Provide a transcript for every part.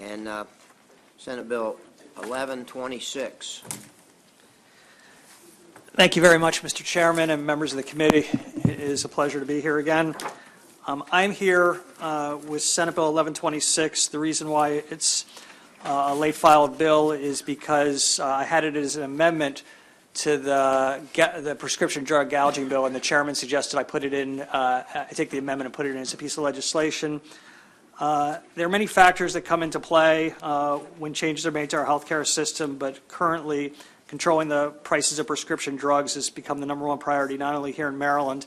and Senate Bill 1126. Thank you very much, Mr. Chairman and members of the committee. It is a pleasure to be here again. I'm here with Senate Bill 1126. The reason why it's a late filed bill is because I had it as an amendment to the prescription drug gouging bill, and the chairman suggested I put it in, I take the amendment and put it in as a piece of legislation. There are many factors that come into play when changes are made to our healthcare system, but currently controlling the prices of prescription drugs has become the #1 priority, not only here in Maryland,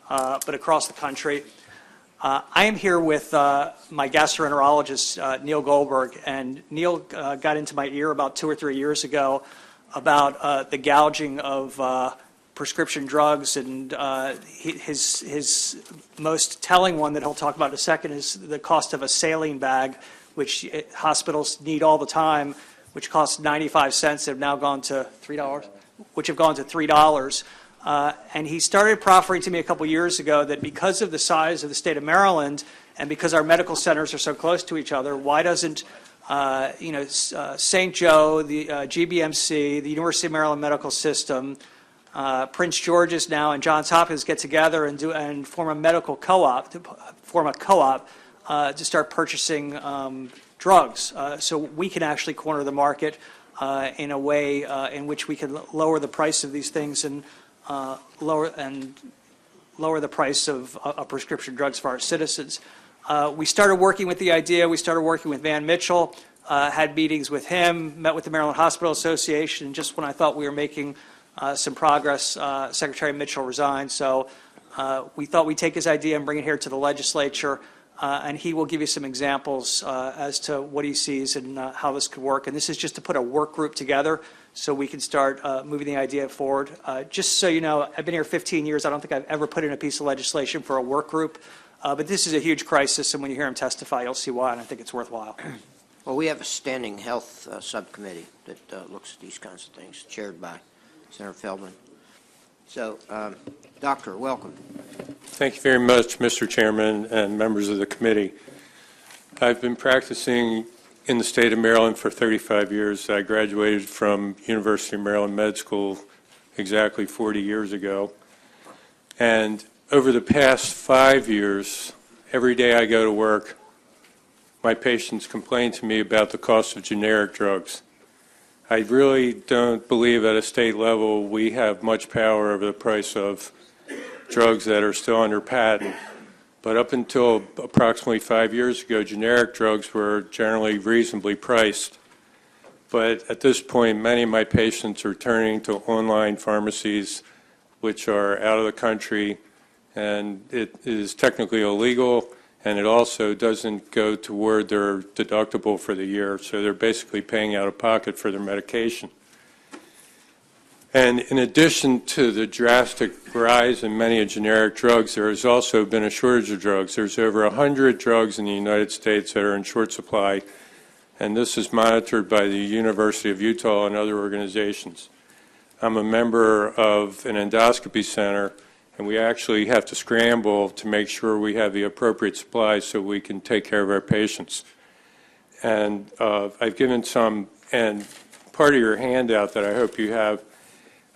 but across the country. I am here with my gastroenterologist, Neil Goldberg, and Neil got into my ear about 2 or 3 years ago about the gouging of prescription drugs, and his most telling one that he'll talk about in a second is the cost of a saline bag, which hospitals need all the time, which costs 95 cents, have now gone to $3, which have gone to $3. And he started proffering to me a couple years ago that because of the size of the state of Maryland and because our medical centers are so close to each other, why doesn't St. Joe, the GBMC, the University of Maryland Medical System, Prince George's now, and Johns Hopkins get together and form a medical co-op, to start purchasing drugs, so we can actually corner the market in a way in which we can lower the price of these things and lower the price of prescription drugs for our citizens. We started working with the idea. We started working with Van Mitchell, had meetings with him, met with the Maryland Hospital Association, and just when I thought we were making some progress, Secretary Mitchell resigned. So we thought we'd take his idea and bring it here to the legislature, and he will give you some examples as to what he sees and how this could work. And this is just to put a work group together so we can start moving the idea forward. Just so you know, I've been here 15 years. I don't think I've ever put in a piece of legislation for a work group, but this is a huge crisis, and when you hear him testify, you'll see why, and I think it's worthwhile. Well, we have a standing health subcommittee that looks at these kinds of things, chaired by Senator Feldman. So, Doctor, welcome. Thank you very much, Mr. Chairman and members of the committee. I've been practicing in the state of Maryland for 35 years. I graduated from University of Maryland Med School exactly 40 years ago. And over the past 5 years, every day I go to work, my patients complain to me about the cost of generic drugs. I really don't believe at a state level we have much power over the price of drugs that are still under patent. But up until approximately 5 years ago, generic drugs were generally reasonably priced. But at this point, many of my patients are turning to online pharmacies, which are out of the country, and it is technically illegal, and it also doesn't go toward their deductible for the year, so they're basically paying out of pocket for their medication. And in addition to the drastic rise in many generic drugs, there has also been a shortage of drugs. There's over 100 drugs in the United States that are in short supply, and this is monitored by the University of Utah and other organizations. I'm a member of an endoscopy center, and we actually have to scramble to make sure we have the appropriate supplies so we can take care of our patients. And I've given some, and part of your handout that I hope you have,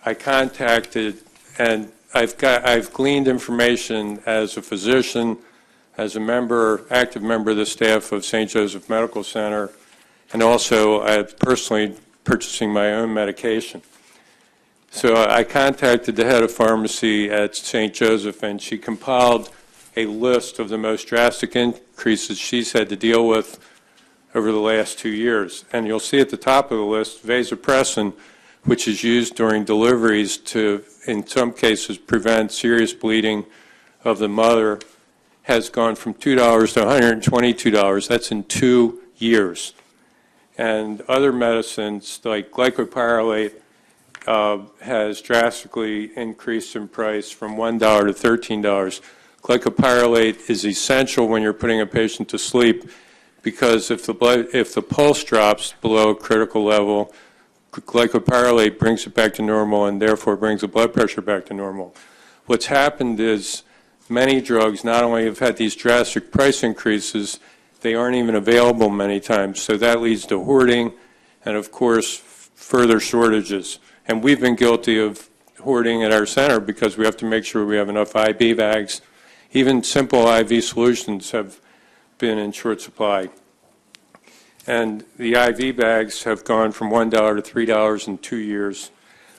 I contacted, and I've gleaned information as a physician, as a member, active member of the staff of St. Joseph Medical Center, and also I'm personally purchasing my own medication. So I contacted the head of pharmacy at St. Joseph, and she compiled a list of the most drastic increases she's had to deal with over the last 2 years. And you'll see at the top of the list, vasopressin, which is used during deliveries to, in some cases, prevent serious bleeding of the mother, has gone from $2 to $122. That's in 2 years. And other medicines, like glycopyrrolate, has drastically increased in price from $1 to $13. Glycopyrrolate is essential when you're putting a patient to sleep because if the pulse drops below a critical level, glycopyrrolate brings it back to normal and therefore brings the blood pressure back to normal. What's happened is many drugs not only have had these drastic price increases, They aren't even available many times, so that leads to hoarding and, of course, further shortages. And we've been guilty of hoarding at our center because we have to make sure we have enough IV bags. Even simple IV solutions have been in short supply. And the IV bags have gone from $1 to $3 in 2 years.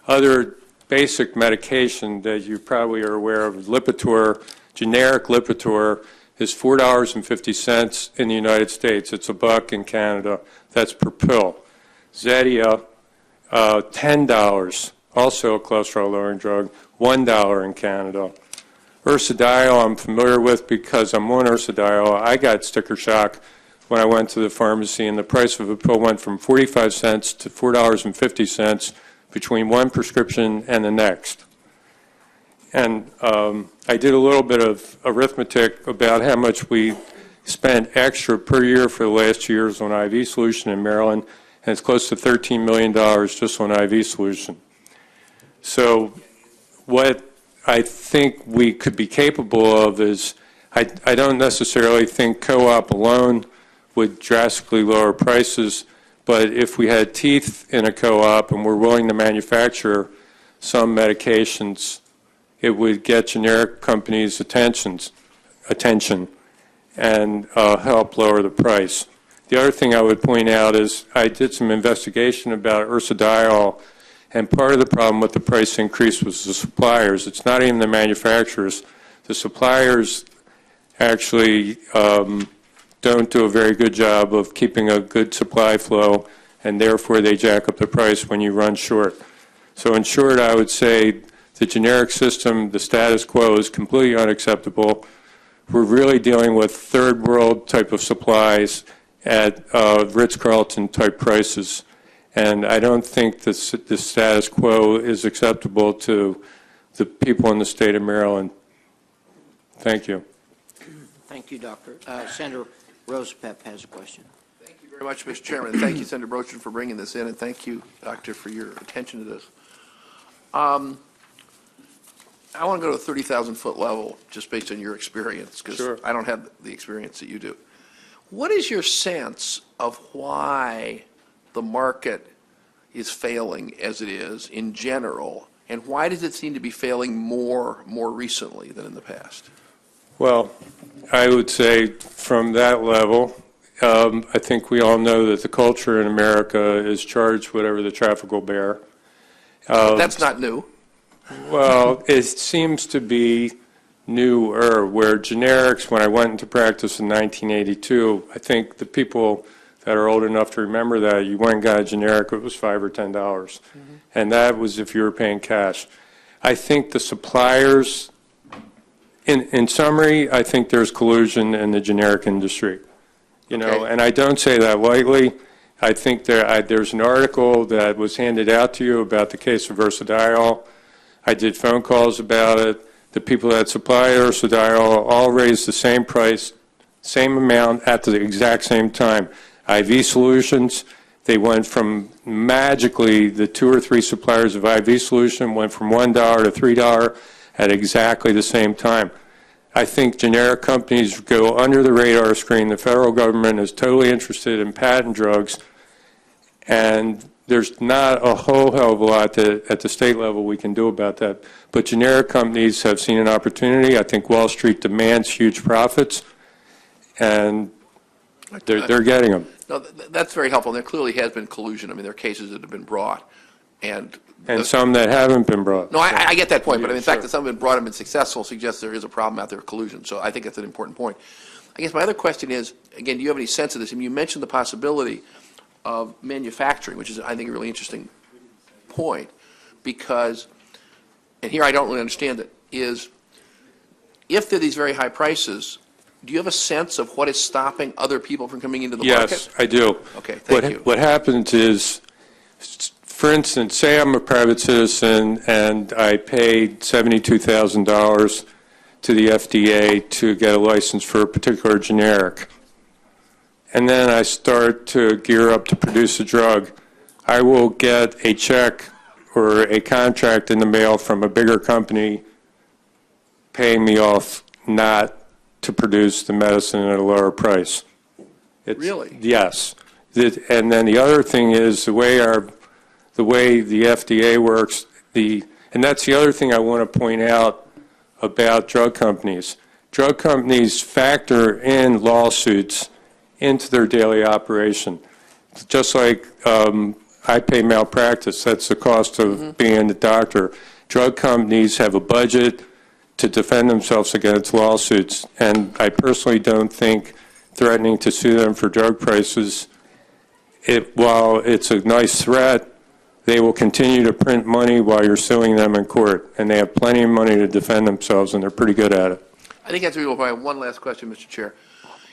Other basic medication that you probably are aware of, Lipitor, generic Lipitor, is $4.50 in the United States. It's $1 in Canada. That's per pill. Zetia, $10, also a cholesterol-lowering drug, $1 in Canada. Ursodiol I'm familiar with because I'm on Ursodiol. I got sticker shock when I went to the pharmacy, and the price of a pill went from 45 cents to $4.50 between one prescription and the next. And I did a little bit of arithmetic about how much we spent extra per year for the last 2 years on IV solution in Maryland, and it's close to $13 million just on IV solution. So what I think we could be capable of is, I don't necessarily think co-op alone would drastically lower prices, but if we had teeth in a co-op and we're willing to manufacture some medications, it would get generic companies' attention and help lower the price. The other thing I would point out is I did some investigation about Ursodiol, and part of the problem with the price increase was the suppliers. It's not even the manufacturers. The suppliers actually don't do a very good job of keeping a good supply flow, and therefore they jack up the price when you run short. So in short, I would say the generic system, the status quo, is completely unacceptable. We're really dealing with third world type of supplies at Ritz-Carlton type prices, and I don't think the status quo is acceptable to the people in the state of Maryland. Thank you. Thank you, Doctor. Senator Rosapep has a question. Thank you very much, Mr. Chairman. Thank you, Senator Brochin, for bringing this in, and thank you, Doctor, for your attention to this. I want to go to a 30,000-foot level, just based on your experience, because Sure. I don't have the experience that you do. What is your sense of why the market is failing as it is in general, and why does it seem to be failing more recently than in the past? Well, I would say from that level, I think we all know that the culture in America is charged whatever the traffic will bear. That's not new. Well, it seems to be newer, where generics, when I went into practice in 1982, I think the people that are old enough to remember that, you went and got a generic, it was $5 or $10. And that was if you were paying cash. I think the suppliers, in summary, I think there's collusion in the generic industry. You know, Okay. and I don't say that lightly. I think there's an article that was handed out to you about the case of Ursodiol. I did phone calls about it. The people that supply Ursodiol all raised the same price, same amount at the exact same time. IV solutions, they went from magically, the 2 or 3 suppliers of IV solution went from $1 to $3 at exactly the same time. I think generic companies go under the radar screen. The federal government is totally interested in patent drugs, and there's not a whole hell of a lot that at the state level we can do about that. But generic companies have seen an opportunity. I think Wall Street demands huge profits, and they're getting them. No, that's very helpful. There clearly has been collusion. I mean, there are cases that have been brought, and some that haven't been brought. no, I get that point, but Yeah, in fact sure. that some have been brought and been successful suggests there is a problem out there of collusion. So I think that's an important point. I guess my other question is, again, do you have any sense of this? I mean, you mentioned the possibility of manufacturing, which is, I think, a really interesting point, because, and here I don't really understand it, is if there are these very high prices, do you have a sense of what is stopping other people from coming into the market? Yes, I do. Okay, thank you. What happens is, for instance, say I'm a private citizen and I paid $72,000 to the FDA to get a license for a particular generic. And then I start to gear up to produce a drug. I will get a check or a contract in the mail from a bigger company paying me off not to produce the medicine at a lower price. Really? Yes. And then the other thing is the way the FDA works, and that's the other thing I want to point out about drug companies. Drug companies factor in lawsuits into their daily operation. Just like I pay malpractice, that's the cost of being a doctor. Drug companies have a budget to defend themselves against lawsuits, and I personally don't think threatening to sue them for drug prices, while it's a nice threat, they will continue to print money while you're suing them in court, and they have plenty of money to defend themselves, and they're pretty good at it. I think that's reasonable. I have one last question, Mr. Chair.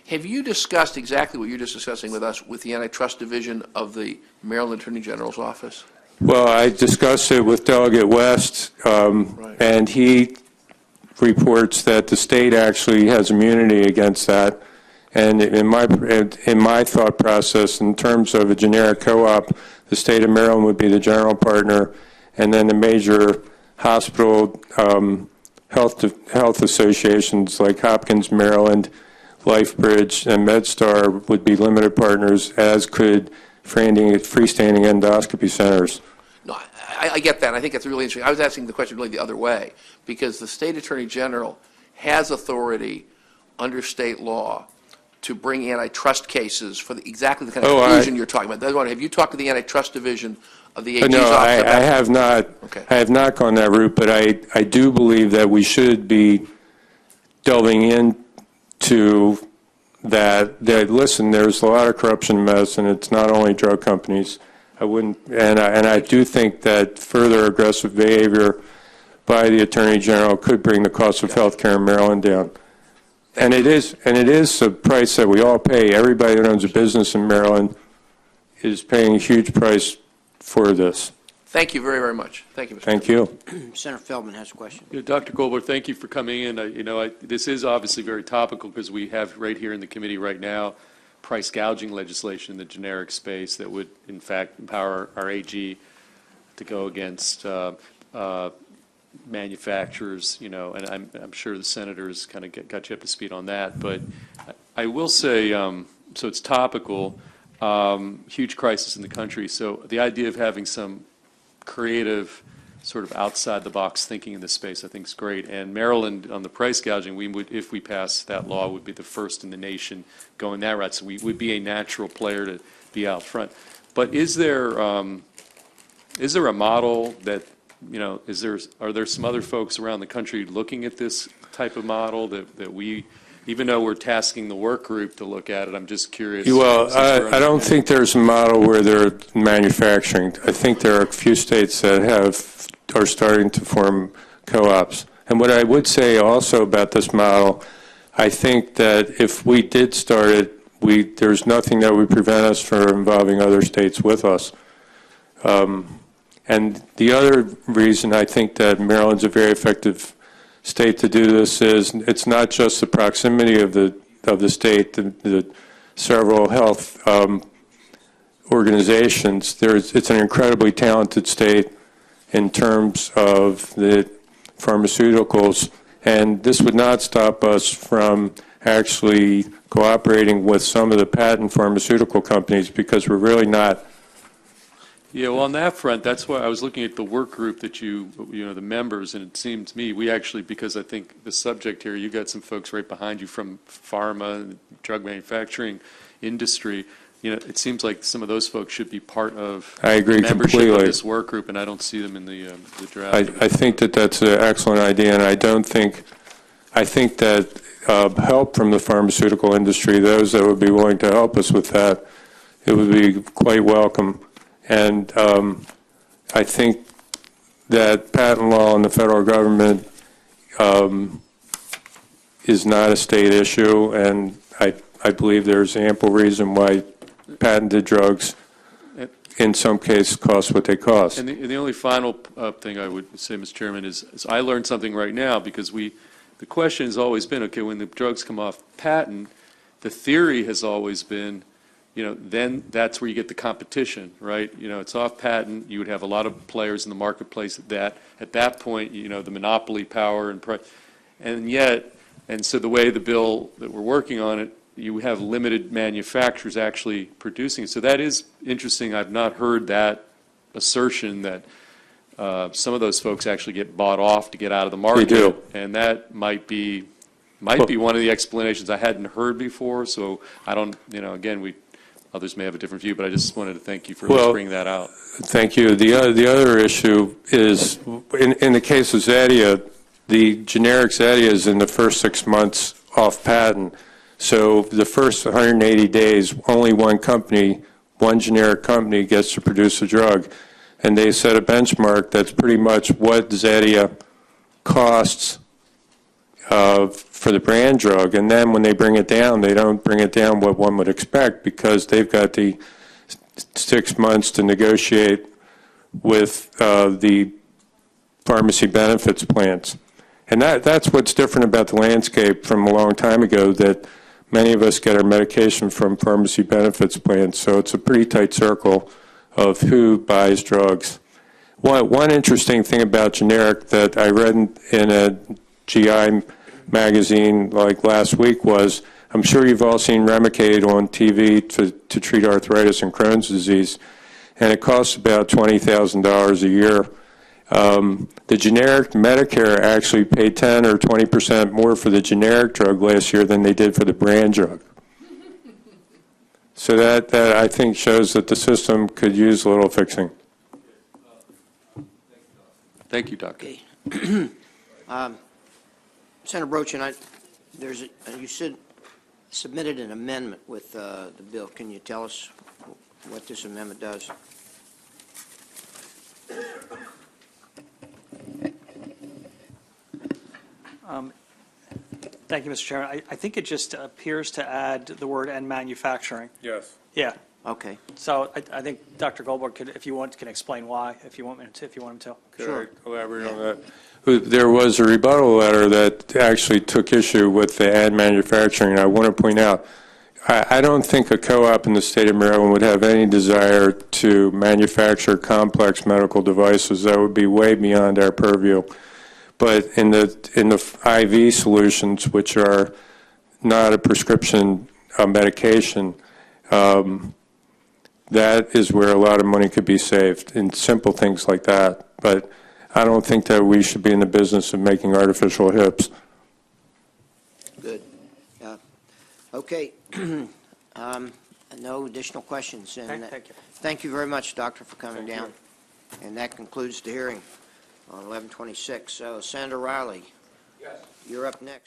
Have you discussed exactly what you're just discussing with us with the Antitrust Division of the Maryland Attorney General's office? Well, I discussed it with Delegate West, and he reports that the state actually has immunity against that. And in my thought process, in terms of a generic co-op, the state of Maryland would be the general partner, and then the major hospital health associations like Hopkins, Maryland, LifeBridge, and MedStar would be limited partners, as could freestanding endoscopy centers. No, I get that. I think that's really interesting. I was asking the question really the other way, because the state attorney general has authority under state law to bring antitrust cases for exactly the kind of collusion you're talking about. Have you talked to the Antitrust Division of the AG's No, office? I have not. Okay. I have not gone that route, but I do believe that we should be delving into that. Listen, there's a lot of corruption in medicine. It's not only drug companies. I do think that further aggressive behavior by the Attorney General could bring the cost of health care in Maryland down. And it is a price that we all pay. Everybody that owns a business in Maryland is paying a huge price for this. Thank you very, very much. Thank you, Mr. Thank you. Senator Feldman has a question. Yeah, Dr. Goldberg, thank you for coming in. This is obviously very topical because we have right here in the committee right now price gouging legislation in the generic space that would, in fact, empower our AG to go against manufacturers, and I'm sure the senators kind of got you up to speed on that. But I will say, so it's topical, huge crisis in the country. So the idea of having some creative, sort of outside-the-box thinking in this space, I think is great. And Maryland, on the price gouging, we would, if we pass that law, would be the first in the nation going that route. So we would be a natural player to be out front. But is there a model that, are there some other folks around the country looking at this type of model that we, even though we're tasking the work group to look at it, I'm just curious. Well, I don't think there's a model where they're manufacturing. I think there are a few states that are starting to form co-ops. And what I would say also about this model, I think that if we did start it, there's nothing that would prevent us from involving other states with us. And the other reason I think that Maryland's a very effective state to do this is it's not just the proximity of the state, the several health organizations. It's an incredibly talented state in terms of the pharmaceuticals, and this would not stop us from actually cooperating with some of the patent pharmaceutical companies because we're really not. Yeah, well, on that front, that's why I was looking at the work group that the members, and it seemed to me, we actually, because I think the subject here, you got some folks right behind you from pharma and drug manufacturing industry. It seems like some of those folks should be part of I agree membership completely. of this work group, and I don't see them in the draft. I think that that's an excellent idea, and I think that help from the pharmaceutical industry, those that would be willing to help us with that, it would be quite welcome. And I think that patent law in the federal government is not a state issue, and I believe there's ample reason why patented drugs in some cases cost what they cost. And the only final thing I would say, Mr. Chairman, is I learned something right now because the question has always been, okay, when the drugs come off patent, the theory has always been, then that's where you get the competition, right? It's off patent. You would have a lot of players in the marketplace that at that point, the monopoly power and so the way the bill that we're working on it you have limited manufacturers actually producing it. So that is interesting. I've not heard that assertion that some of those folks actually get bought off to get out of the market. They do. And that might be one of the explanations I hadn't heard before. So I don't, again, others may have a different view, but I just wanted to thank you for bringing that out. Thank you. The other issue is, in the case of Zadia, the generic Zadia is in the first 6 months off patent. So the first 180 days, only one generic company gets to produce a drug. And they set a benchmark that's pretty much what Zadia costs for the brand drug. And then when they bring it down, they don't bring it down what one would expect, because they've got the 6 months to negotiate with the pharmacy benefits plans. And that's what's different about the landscape from a long time ago, that many of us get our medication from pharmacy benefits plans. So it's a pretty tight circle of who buys drugs. One interesting thing about generic that I read in a GI magazine like last week was, I'm sure you've all seen Remicade on TV to treat arthritis and Crohn's disease, and it costs about $20,000 a year. The generic Medicare actually paid 10 or 20% more for the generic drug last year than they did for the brand drug. So that I think shows that the system could use a little fixing. Thank you, Doctor. Okay. Senator Brochin, you submitted an amendment with the bill. Can you tell us what this amendment does? Thank you, Mr. Chairman. I think it just appears to add the word "and manufacturing." Yes. Yeah. Okay. So I think Dr. Goldberg could, if you want, can explain why, if you want him to. Could I elaborate on that? There was a rebuttal letter that actually took issue with the "and manufacturing." And I want to point out, I don't think a co-op in the state of Maryland would have any desire to manufacture complex medical devices. That would be way beyond our purview. But in the IV solutions, which are not a prescription medication, that is where a lot of money could be saved in simple things like that. But I don't think that we should be in the business of making artificial hips. Good. Okay. No additional questions. And Thank you. Thank you very much, Doctor, for coming down. And that concludes the hearing on 1126. So, Senator Riley, you're up next.